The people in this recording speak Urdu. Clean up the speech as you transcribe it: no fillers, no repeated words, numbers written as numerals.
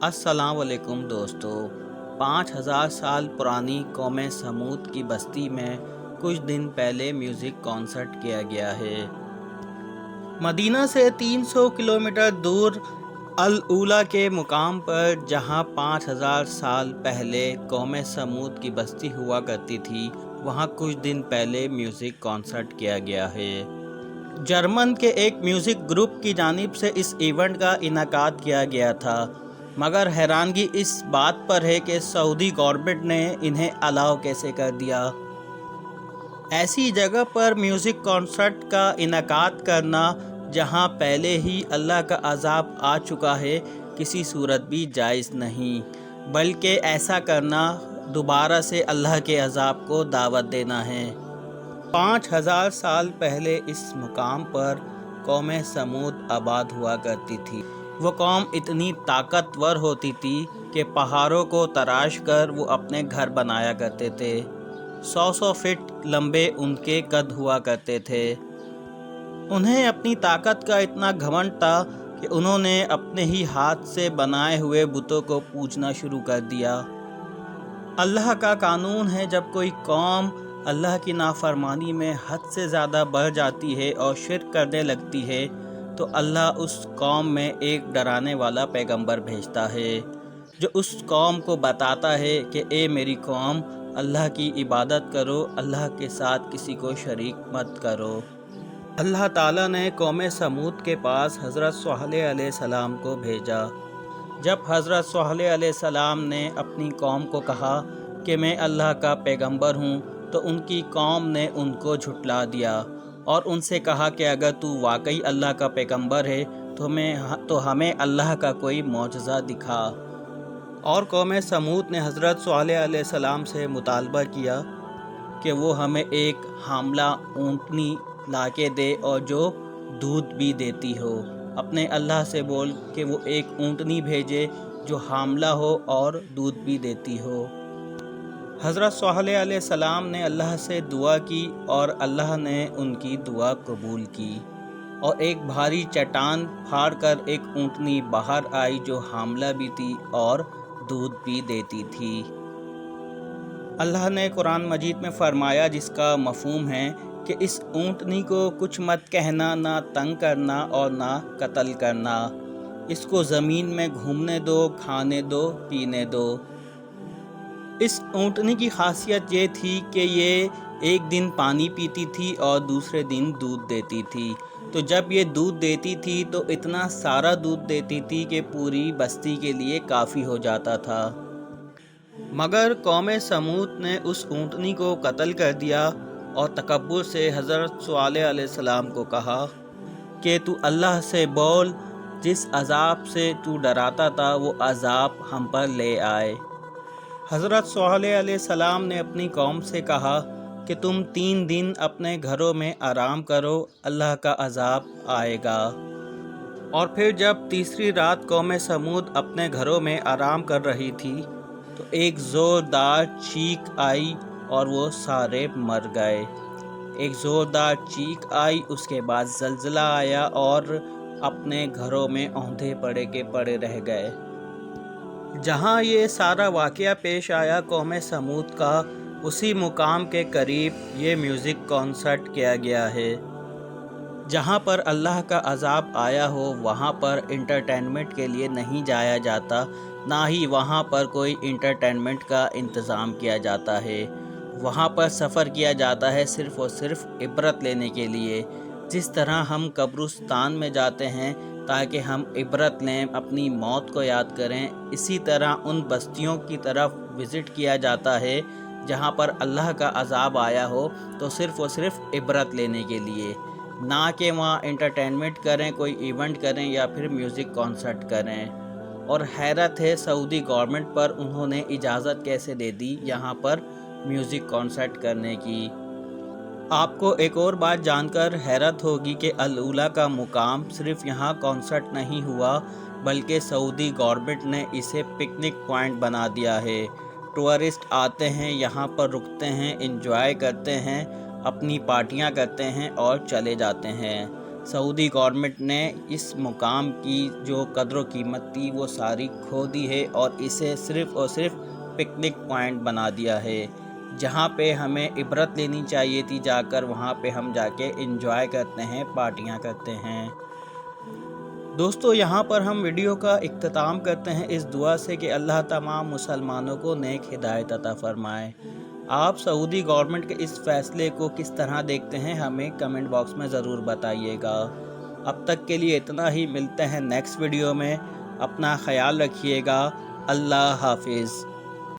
السلام علیکم دوستو۔ 5000 سال پرانی قوم سمود کی بستی میں کچھ دن پہلے میوزک کانسرٹ کیا گیا ہے۔ مدینہ سے 300 کلومیٹر دور الاولیٰ کے مقام پر، جہاں 5000 سال پہلے قوم سمود کی بستی ہوا کرتی تھی، وہاں کچھ دن پہلے میوزک کانسرٹ کیا گیا ہے۔ جرمن کے ایک میوزک گروپ کی جانب سے اس ایونٹ کا انعقاد کیا گیا تھا، مگر حیرانگی اس بات پر ہے کہ سعودی گورنمنٹ نے انہیں الاؤ کیسے کر دیا۔ ایسی جگہ پر میوزک کانسرٹ کا انعقاد کرنا جہاں پہلے ہی اللہ کا عذاب آ چکا ہے، کسی صورت بھی جائز نہیں، بلکہ ایسا کرنا دوبارہ سے اللہ کے عذاب کو دعوت دینا ہے۔ 5000 سال پہلے اس مقام پر قوم سمود آباد ہوا کرتی تھی۔ وہ قوم اتنی طاقتور ہوتی تھی کہ پہاڑوں کو تراش کر وہ اپنے گھر بنایا کرتے تھے۔ 100 فٹ لمبے ان کے قد ہوا کرتے تھے۔ انہیں اپنی طاقت کا اتنا گھمنڈ تھا کہ انہوں نے اپنے ہی ہاتھ سے بنائے ہوئے بتوں کو پوجنا شروع کر دیا۔ اللہ کا قانون ہے، جب کوئی قوم اللہ کی نافرمانی میں حد سے زیادہ بڑھ جاتی ہے اور شرک کرنے لگتی ہے، تو اللہ اس قوم میں ایک ڈرانے والا پیغمبر بھیجتا ہے، جو اس قوم کو بتاتا ہے کہ اے میری قوم، اللہ کی عبادت کرو، اللہ کے ساتھ کسی کو شریک مت کرو۔ اللہ تعالیٰ نے قوم سمود کے پاس حضرت صالح علیہ السلام کو بھیجا۔ جب حضرت صالح علیہ السلام نے اپنی قوم کو کہا کہ میں اللہ کا پیغمبر ہوں، تو ان کی قوم نے ان کو جھٹلا دیا اور ان سے کہا کہ اگر تو واقعی اللہ کا پیغمبر ہے تو ہمیں اللہ کا کوئی معجزہ دکھا۔ اور قوم سمود نے حضرت صالح علیہ السلام سے مطالبہ کیا کہ وہ ہمیں ایک حاملہ اونٹنی لا کے دے اور جو دودھ بھی دیتی ہو۔ اپنے اللہ سے بول کہ وہ ایک اونٹنی بھیجے جو حاملہ ہو اور دودھ بھی دیتی ہو۔ حضرت صالح علیہ السلام نے اللہ سے دعا کی اور اللہ نے ان کی دعا قبول کی، اور ایک بھاری چٹان پھاڑ کر ایک اونٹنی باہر آئی جو حاملہ بھی تھی اور دودھ بھی دیتی تھی۔ اللہ نے قرآن مجید میں فرمایا، جس کا مفہوم ہے کہ اس اونٹنی کو کچھ مت کہنا، نہ تنگ کرنا اور نہ قتل کرنا، اس کو زمین میں گھومنے دو، کھانے دو، پینے دو۔ اس اونٹنی کی خاصیت یہ تھی کہ یہ ایک دن پانی پیتی تھی اور دوسرے دن دودھ دیتی تھی۔ تو جب یہ دودھ دیتی تھی تو اتنا سارا دودھ دیتی تھی کہ پوری بستی کے لیے کافی ہو جاتا تھا۔ مگر قوم سمود نے اس اونٹنی کو قتل کر دیا اور تکبر سے حضرت صالح علیہ السلام کو کہا کہ تو اللہ سے بول، جس عذاب سے تو ڈراتا تھا وہ عذاب ہم پر لے آئے۔ حضرت صالح علیہ السلام نے اپنی قوم سے کہا کہ تم 3 دن اپنے گھروں میں آرام کرو، اللہ کا عذاب آئے گا۔ اور پھر جب تیسری رات قوم سمود اپنے گھروں میں آرام کر رہی تھی تو ایک زوردار چیخ آئی اور وہ سارے مر گئے۔ ایک زوردار چیخ آئی، اس کے بعد زلزلہ آیا اور اپنے گھروں میں اوندھے پڑے کے پڑے رہ گئے۔ جہاں یہ سارا واقعہ پیش آیا قوم سمود کا، اسی مقام کے قریب یہ میوزک کانسرٹ کیا گیا ہے۔ جہاں پر اللہ کا عذاب آیا ہو وہاں پر انٹرٹینمنٹ کے لیے نہیں جایا جاتا، نہ ہی وہاں پر کوئی انٹرٹینمنٹ کا انتظام کیا جاتا ہے۔ وہاں پر سفر کیا جاتا ہے صرف اور صرف عبرت لینے کے لیے۔ جس طرح ہم قبرستان میں جاتے ہیں تاکہ ہم عبرت لیں، اپنی موت کو یاد کریں، اسی طرح ان بستیوں کی طرف وزٹ کیا جاتا ہے جہاں پر اللہ کا عذاب آیا ہو، تو صرف اور صرف عبرت لینے کے لیے، نہ کہ وہاں انٹرٹینمنٹ کریں، کوئی ایونٹ کریں یا پھر میوزک کانسرٹ کریں۔ اور حیرت ہے سعودی گورنمنٹ پر، انہوں نے اجازت کیسے دے دی یہاں پر میوزک کانسرٹ کرنے کی۔ آپ کو ایک اور بات جان کر حیرت ہوگی کہ الاولیٰ کا مقام صرف یہاں کانسرٹ نہیں ہوا، بلکہ سعودی گورنمنٹ نے اسے پکنک پوائنٹ بنا دیا ہے۔ ٹورسٹ آتے ہیں، یہاں پر رکتے ہیں، انجوائے کرتے ہیں، اپنی پارٹیاں کرتے ہیں اور چلے جاتے ہیں۔ سعودی گورنمنٹ نے اس مقام کی جو قدر و قیمت تھی وہ ساری کھو دی ہے اور اسے صرف اور صرف پکنک پوائنٹ بنا دیا ہے، جہاں پہ ہمیں عبرت لینی چاہیے تھی جا کر، وہاں پہ ہم جا کے انجوائے کرتے ہیں، پارٹیاں کرتے ہیں۔ دوستو یہاں پر ہم ویڈیو کا اختتام کرتے ہیں اس دعا سے کہ اللہ تمام مسلمانوں کو نیک ہدایت عطا فرمائے۔ آپ سعودی گورنمنٹ کے اس فیصلے کو کس طرح دیکھتے ہیں ہمیں کمنٹ باکس میں ضرور بتائیے گا۔ اب تک کے لیے اتنا ہی، ملتے ہیں نیکسٹ ویڈیو میں، اپنا خیال رکھیے گا، اللہ حافظ۔